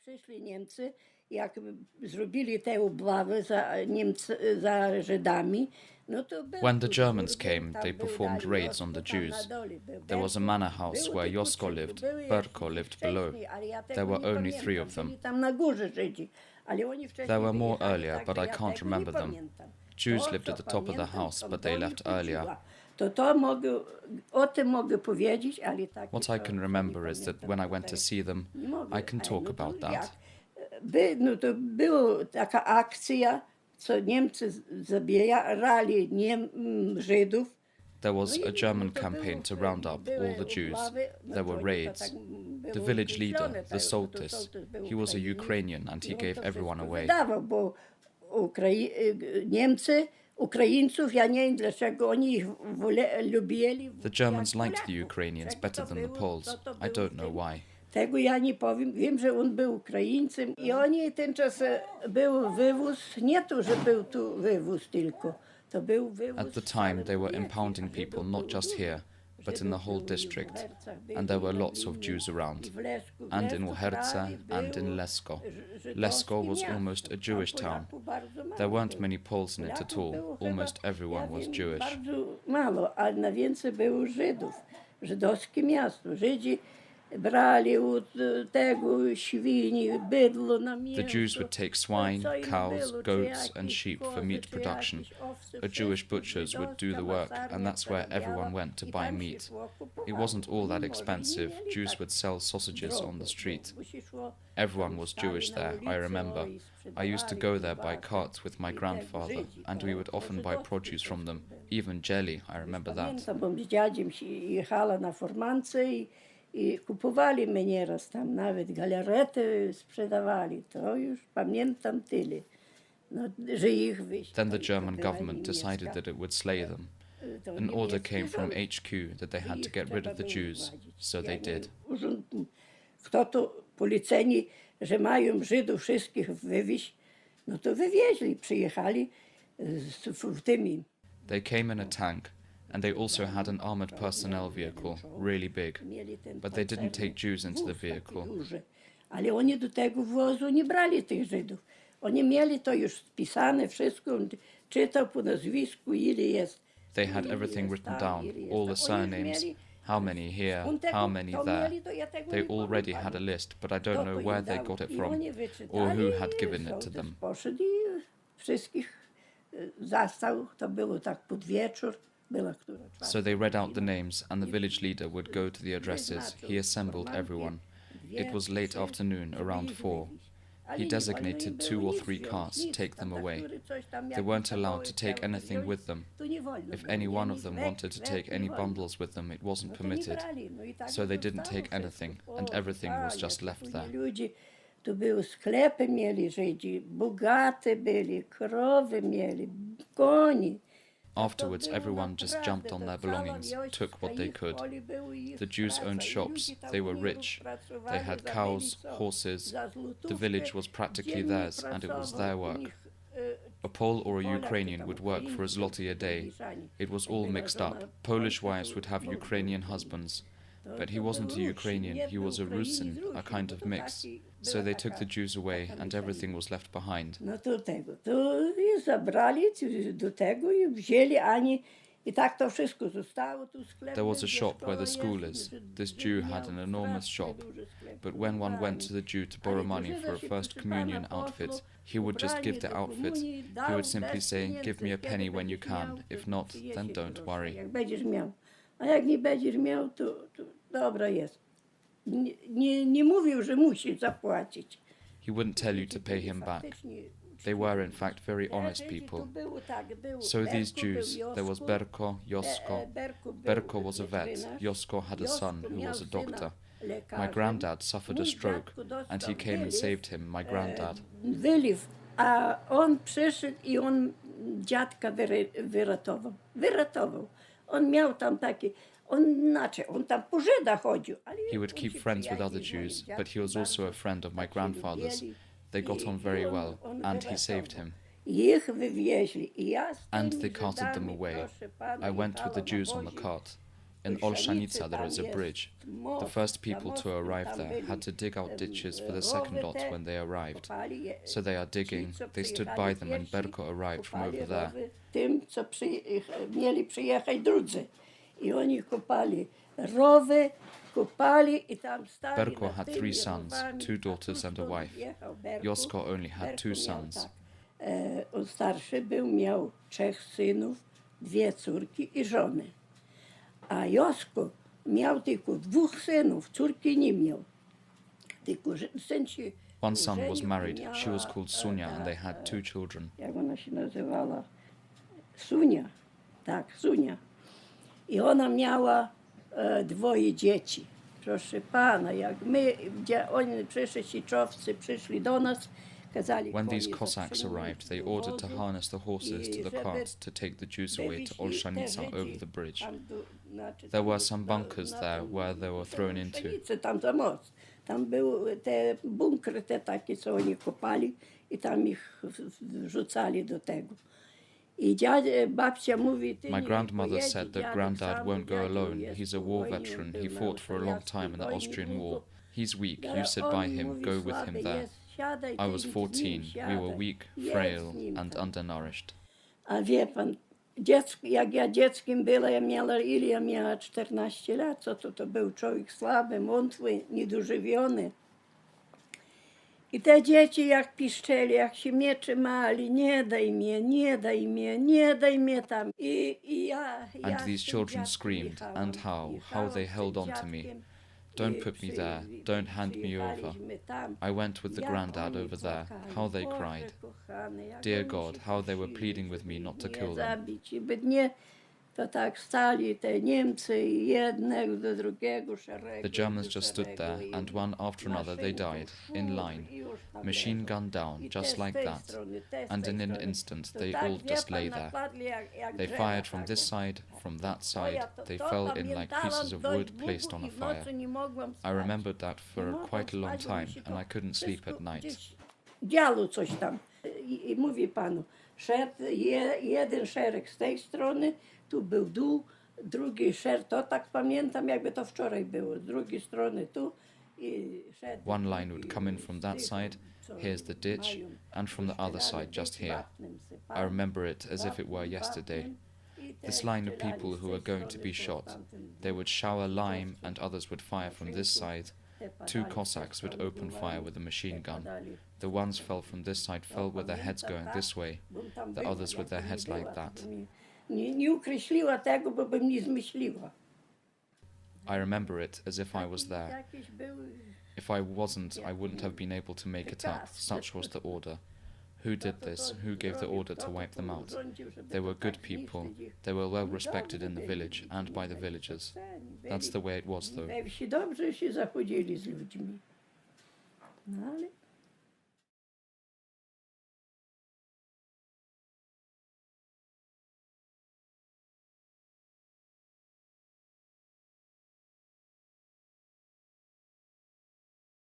Przyszli Niemcy, jak zrobili te obławy za Żydami, no to When the Germans came, they performed raids on the Jews. There was a manor house where Josko lived, Berko lived below. There were only 3 of them. There were more earlier, but I can't remember them. Jews lived at the top of the house, but they left earlier. What I can remember is that when I went to see them, I can talk about that. No to była taka akcja, co Niemcy zabierali Żydów. There was a German campaign to round up all the Jews. There were raids. The village leader, the Soltys, he was a Ukrainian and he gave everyone away. Bo Niemcy, Ukraińców, ja nie wiem dlaczego oni ich lubili. The Germans liked the Ukrainians better than the Poles. I don't know why. Tego ja nie powiem. Wiem, że on był Ukraińcem i oni ten czas był wywóz, nie to, że był tu wywóz tylko. To był wywóz. At the time they were impounding people not just here, but in the whole district, and there were lots of Jews around, and in Uherce and in Lesko. Lesko was almost a Jewish town. There weren't many Poles in it at all. Almost everyone was Jewish. Bardzo mało, a na więcej było Żydów. Żydowskie miasto. Żydzi brali od tego świni, bydło na mięso. The Jews would take swine, cows, goats and sheep for meat production. A Jewish butchers would do the work, and that's where everyone went to buy meat. It wasn't all that expensive. Jews would sell sausages on the street. Everyone was Jewish there, I remember. I used to go there by carts with my grandfather, and we would often buy produce from them, even jelly, I remember that. Z dziadziem jechała na formance i kupowali mnie nieraz tam, nawet galarety sprzedawali. To już pamiętam tyle. No, że ich Then the German government decided that it would slay them. An order came from HQ that they had to get rid of the Jews, so they did. Kto to policjeni, że mają Żydów wszystkich wywieźć, no to wywieźli, przyjechali z tymi. They came in a tank, and they also had an armored personnel vehicle, really big, but they didn't take Jews into the vehicle. Ale oni do tego wozu nie brali tych Żydów. Oni mieli to już spisane wszystko, on czytał po nazwisku, ile jest. They had everything written down, all the surnames, how many here, how many there. They already had a list, but I don't know where they got it from, or who had given it to them. Poszedł i wszystkich zastał, to było tak pod wieczór. So they read out the names, and the village leader would go to the addresses. He assembled everyone. It was late afternoon, around 4. He designated 2 or 3 carts to take them away. They weren't allowed to take anything with them. If any one of them wanted to take any bundles with them, it wasn't permitted. So they didn't take anything, and everything was just left there. To były sklepy mieli Żydzi, bogate byli, krowy mieli, koni. Afterwards, everyone just jumped on their belongings, took what they could. The Jews owned shops, they were rich. They had cows, horses. The village was practically theirs, and it was their work. A Pole or a Ukrainian would work for a zloty a day. It was all mixed up. Polish wives would have Ukrainian husbands. But he wasn't a Ukrainian, he was a Rusin, a kind of mix. So they took the Jews away, and everything was left behind. No to tego, to i zabrali do tego i wzięli ani i tak to wszystko zostało tu sklep. There was a shop where the school is. This Jew had an enormous shop. But when one went to the Jew to borrow money for a first communion outfit, he would just give the outfit. He would simply say, "Give me a penny when you can. If not, then don't worry." Jak będziesz miał. A jak nie będziesz miał, to dobra jest. Nie mówił, że musi zapłacić. He wouldn't tell you to pay him back. They were in fact very honest people. So these Jews, there was Berko, Josko. Berko was a vet. Josko had a son who was a doctor. My granddad suffered a stroke, and he came and saved him, my granddad. Wyliw, a on przyszedł i on dziadka wyratował. On miał tam taki, on tam po Żydach chodził. He would keep friends with other Jews, but he was also a friend of my grandfather's. They got on very well, and he saved him. Ich wywieźli. And they carted them away. I went with the Jews on the cart. In Olszanica there is a bridge. The first people to arrive there had to dig out ditches for the second lot when they arrived. So they are digging. They stood by them and Berko arrived from over there. Tym, co mieli przyjechać drudzy. I oni kopali rowy, kopali I tam stali. Berko had 3 sons, 2 daughters and a wife. Josko only had 2 sons. On starszy był, miał 3 synów, 2 córki I żonę. A Josko miał tylko 2 synów, córki nie miał. Tylko syn się One son was married. She was called Sonia and they had 2 children. Jak ona się nazywała? Sunia. Tak, Sunia. I ona miała 2 dzieci. Proszę pana, jak oni przyszli, przyszli do nas, kazali. When these Cossacks arrived, they ordered to harness the horses to the carts to take the Jews away to Olszanica over the bridge. There were some bunkers there where they were thrown into. Tam za most. Tam były te bunkry, te takie, co oni kopali I tam ich wrzucali do tego. My grandmother said that Grandad won't go alone. He's a war veteran. He fought for a long time in the Austrian war. He's weak. You sit by him. Go with him there. I was 14. We were weak, frail and undernourished. A wie pan, jak ja dzieckiem była, ja miała 14 lat, to był człowiek słaby, mątwy, niedożywiony. I te dzieci jak piszczeli, jak się mnie trzymali, nie daj mnie, nie daj mnie, nie daj mnie tam. And these children screamed, and how they held on to me. Don't put me there, don't hand me over. I went with the Grandad over there, how they cried. Dear God, how they were pleading with me not to kill them. To tak stali te Niemcy jednego do drugiego szeregu. The Germans just stood there, and one after another they died, in line, machine gun down, just like that. And in an instant they all just lay there. They fired from this side, from that side, they fell in like pieces of wood placed on a fire. I remembered that for quite a long time, and I couldn't sleep at night. Działo coś tam. I mówi panu, jeden szereg z tej strony, tu był dół, drugi szereg, to tak pamiętam, jakby to wczoraj było, z drugiej strony tu. One line would come in from that side, here's the ditch, and from the other side, just here. I remember it as if it were yesterday. This line of people who were going to be shot, they would shower lime and others would fire from this side. 2 Cossacks would open fire with a machine gun. The ones fell from this side fell with their heads going this way, the others with their heads like that. Nie ukreśliła tego, bo bym nie zmyśliła. I remember it as if I was there. If I wasn't, I wouldn't have been able to make it up. Such was the order. Who did this? Who gave the order to wipe them out? They were good people. They were well respected in the village and by the villagers. That's the way it was, though. Dobrze się zachodzili z ludźmi. No ale